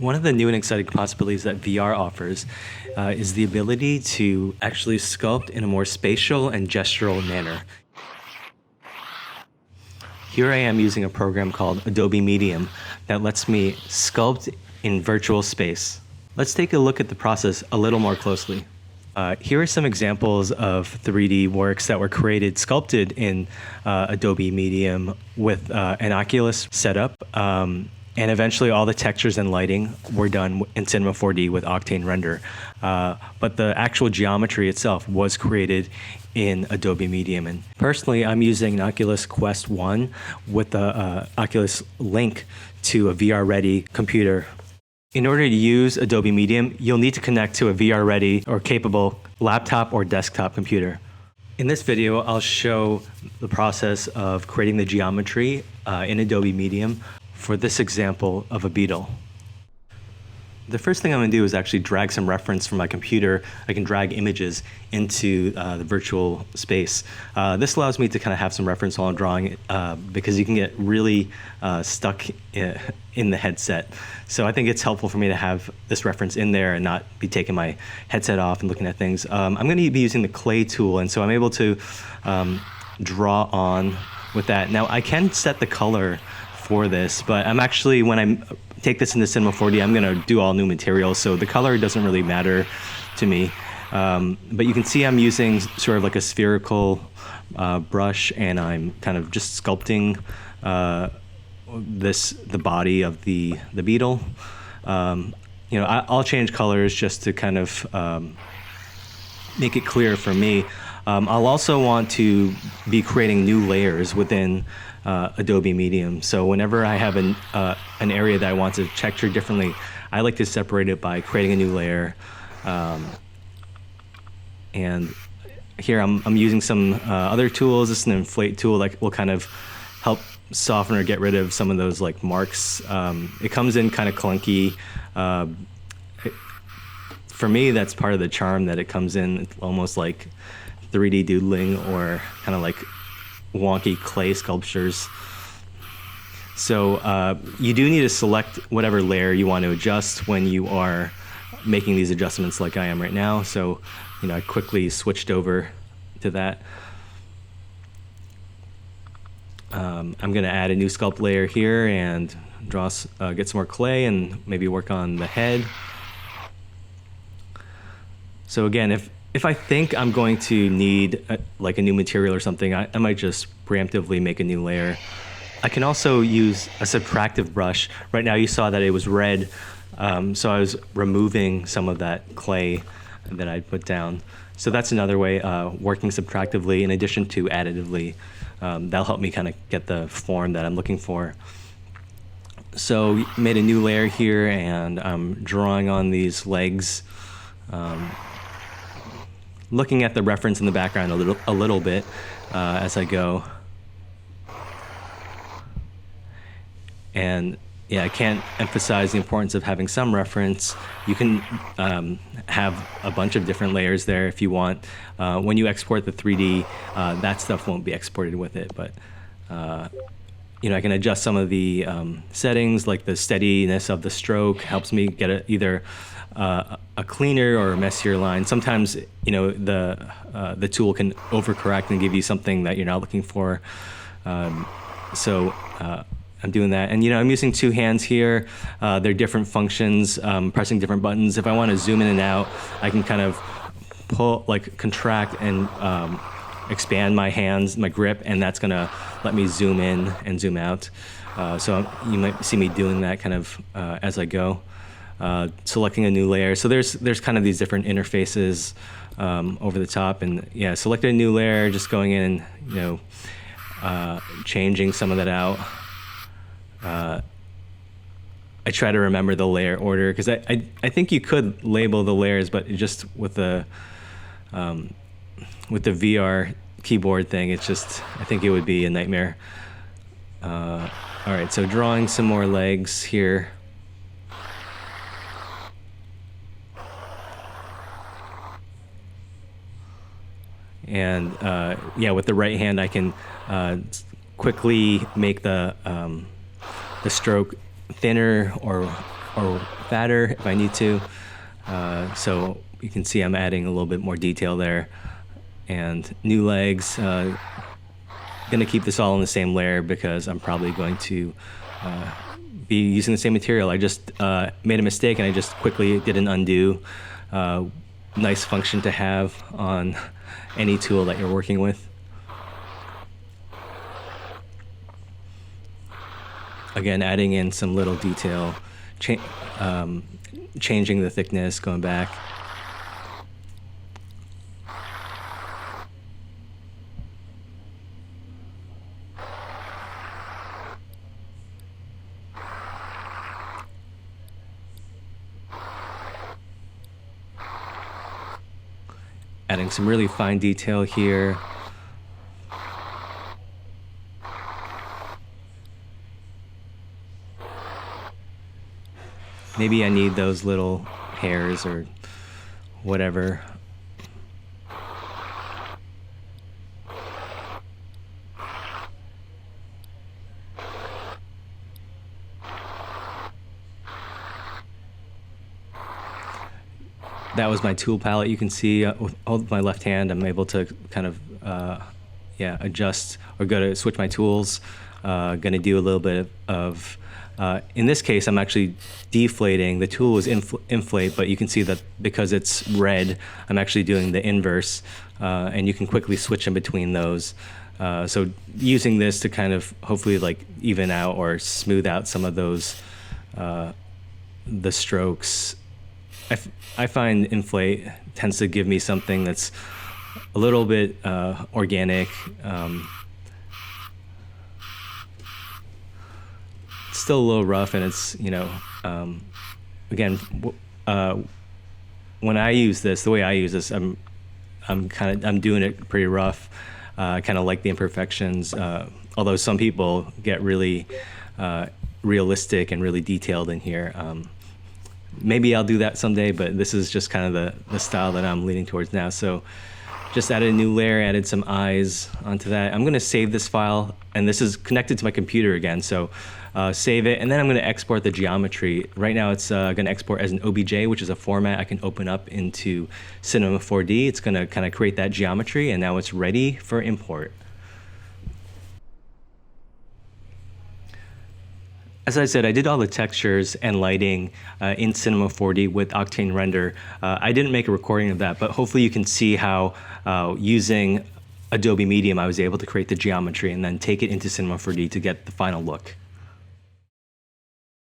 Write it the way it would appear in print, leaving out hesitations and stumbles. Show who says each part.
Speaker 1: One of the new and exciting possibilities that VR offers is the ability to actually sculpt in a more spatial and gestural manner. Here I am using a program called Adobe Medium that lets me sculpt in virtual space. Let's take a look at the process a little more closely. Here are some examples of 3D works that were created, sculpted in Adobe Medium with an Oculus setup. And eventually all the textures and lighting were done in Cinema 4D with Octane Render. But the actual geometry itself was created in Adobe Medium. And personally, I'm using an Oculus Quest 1 with the Oculus Link to a VR-ready computer. In order to use Adobe Medium, you'll need to connect to a VR-ready or capable laptop or desktop computer. In this video, I'll show the process of creating the geometry in Adobe Medium for this example of a beetle. The first thing I'm going to do is actually drag some reference from my computer. I can drag images into the virtual space. This allows me to kind of have some reference while I'm drawing because you can get really stuck in the headset. So I think it's helpful for me to have this reference in there and not be taking my headset off and looking at things. I'm going to be using the clay tool, and so I'm able to draw on with that. Now I can set the color for this, but I'm actually, when I take this into Cinema 4D, I'm gonna do all new materials, so the color doesn't really matter to me. But you can see I'm using sort of like a spherical brush, and I'm kind of just sculpting the body of the beetle. I'll change colors just to kind of make it clear for me. I'll also want to be creating new layers within Adobe Medium. So whenever I have an area that I want to texture differently, I like to separate it by creating a new layer. And here I'm using some other tools. This is an inflate tool that will kind of help soften or get rid of some of those like marks. It comes in kind of clunky. For me, that's part of the charm that it comes in almost like 3D doodling or kind of like wonky clay sculptures. So you do need to select whatever layer you want to adjust when you are making these adjustments like I am right now. So, I quickly switched over to that. I'm going to add a new sculpt layer here and get some more clay and maybe work on the head. So again, if I think I'm going to need like a new material or something, I might just preemptively make a new layer. I can also use a subtractive brush. Right now you saw that it was red, so I was removing some of that clay that I put down. So that's another way, working subtractively in addition to additively. That'll help me kind of get the form that I'm looking for. So made a new layer here, and I'm drawing on these legs. Looking at the reference in the background a little bit as I go. And yeah, I can't emphasize the importance of having some reference. You can have a bunch of different layers there if you want. When you export the 3D, that stuff won't be exported with it, but I can adjust some of the settings, like the steadiness of the stroke helps me get either a cleaner or a messier line. Sometimes, the tool can overcorrect and give you something that you're not looking for. So I'm doing that. And, I'm using two hands here. They're different functions, pressing different buttons. If I want to zoom in and out, I can kind of contract and expand my hands, my grip, and that's going to let me zoom in and zoom out. So you might see me doing that kind of as I go. Selecting a new layer. So there's kind of these different interfaces over the top, and yeah, selecting a new layer, just going in and changing some of that out. I try to remember the layer order because I think you could label the layers, but just with the VR keyboard thing, it's just, I think it would be a nightmare. All right, so drawing some more legs here. And with the right hand, I can quickly make the stroke thinner or or fatter if I need to. So you can see I'm adding a little bit more detail there. And new legs, gonna keep this all in the same layer because I'm probably going to be using the same material. I just made a mistake and I just quickly did an undo. Nice function to have on any tool that you're working with. Again, adding in some little detail, changing the thickness, going back. Adding some really fine detail here. Maybe I need those little hairs or whatever. That was my tool palette. You can see with my left hand, I'm able to kind of adjust or go to switch my tools. Going to do a little bit of, in this case, I'm actually deflating. The tool is inflate, but you can see that because it's red, I'm actually doing the inverse, and you can quickly switch in between those. So using this to kind of hopefully like even out or smooth out some of those, the strokes. I find inflate tends to give me something that's a little bit organic. It's still a little rough, and it's, you know, again, when I use this, the way I use this, I'm doing it pretty rough. I kind of like the imperfections, although some people get really realistic and really detailed in here. Maybe I'll do that someday, but this is just kind of the style that I'm leaning towards now. So just added a new layer, added some eyes onto that. I'm gonna save this file, and this is connected to my computer again, so save it, and then I'm gonna export the geometry. Right now it's gonna export as an OBJ, which is a format I can open up into Cinema 4D. It's gonna kind of create that geometry, and now it's ready for import. As I said, I did all the textures and lighting in Cinema 4D with Octane Render. I didn't make a recording of that, but hopefully you can see how using Adobe Medium, I was able to create the geometry and then take it into Cinema 4D to get the final look.